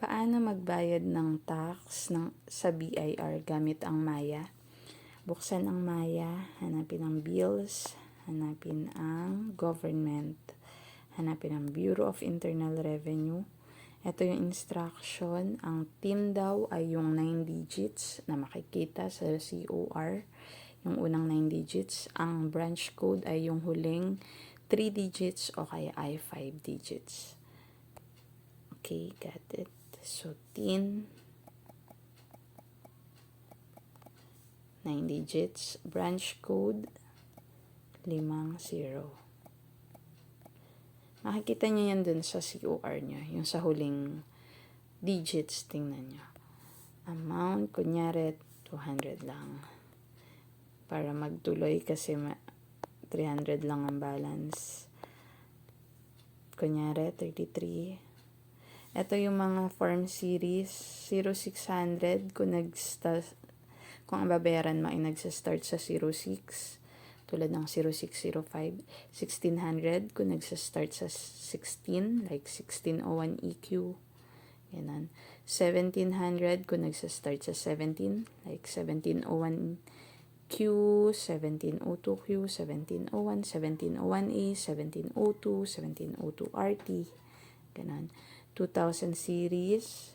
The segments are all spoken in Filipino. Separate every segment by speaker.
Speaker 1: Paano magbayad ng tax sa BIR gamit ang Maya? Buksan ang Maya, hanapin ang bills, hanapin ang government, hanapin ang Bureau of Internal Revenue. Ito yung instruction. Ang TIN daw ay yung 9 digits na makikita sa COR, yung unang 9 digits. Ang branch code ay yung huling 3 digits o kaya ay 5 digits. Okay, got it. So, TIN, 9 digits, branch code, 50. Makikita nyo yan dun sa COR nyo, yung sa huling digits, tingnan nyo. Amount, kunyari, 200 lang. Para magtuloy kasi 300 lang ang balance. Kunyari, 33. Ito yung mga form series, 0600 kung ang babayaran mo ay nagsa-start sa 06, tulad ng 0605, 1600 kung nagsa-start sa 16, like 1601 EQ, ganun. 1700 kung nagsa-start sa 17, like 1701 Q, 1702 Q, 1701, 1701A, 1702, 1702 RT, ganun. 2000 series,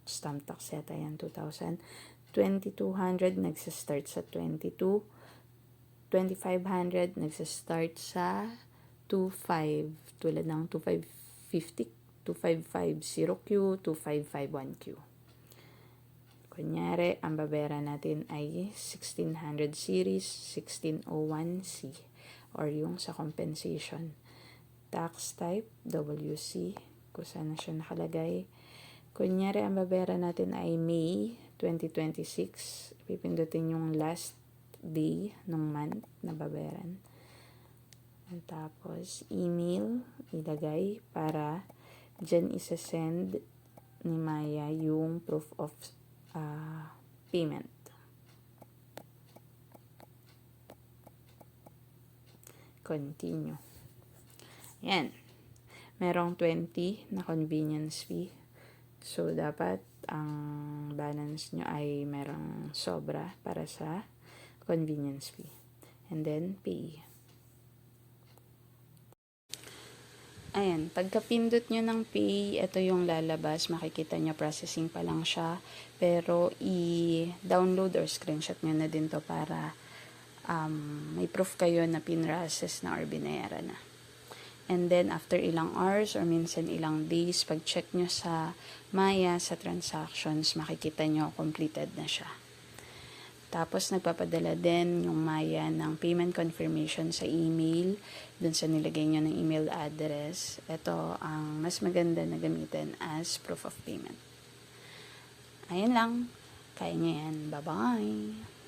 Speaker 1: stamp tax yata yan, 2000. 2200 nagsa-start sa 22. 2500 nagsa-start sa 25, tulad ng 2550, 2550Q, 2551Q. Kunyari, ang babayaran natin ay 1600 series, 1601C, or yung sa compensation. Tax type, WC, kung saan na siya nakalagay. Kunyari, ang babayaran natin ay May 2026. Pipindutin yung last day ng month na babayaran. At tapos, email, ilagay para dyan isa-send ni Maya yung proof of payment. Continue. Yan. Merong 20 na convenience fee. So, dapat ang balance nyo ay merong sobra para sa convenience fee. And then, pay. Ayan, pagkapindot nyo ng pay, ito yung lalabas. Makikita nyo, processing pa lang siya. Pero, i-download or screenshot nyo na din to para may proof kayo na pinrocess na or binayaran na. And then, after ilang hours or minsan ilang days, pag-check nyo sa Maya, sa transactions, makikita nyo completed na siya. Tapos, nagpapadala din yung Maya ng payment confirmation sa email, dun sa nilagay nyo ng email address. Ito ang mas maganda na gamitin as proof of payment. Ayan lang. Kaya nyo yan. Bye-bye!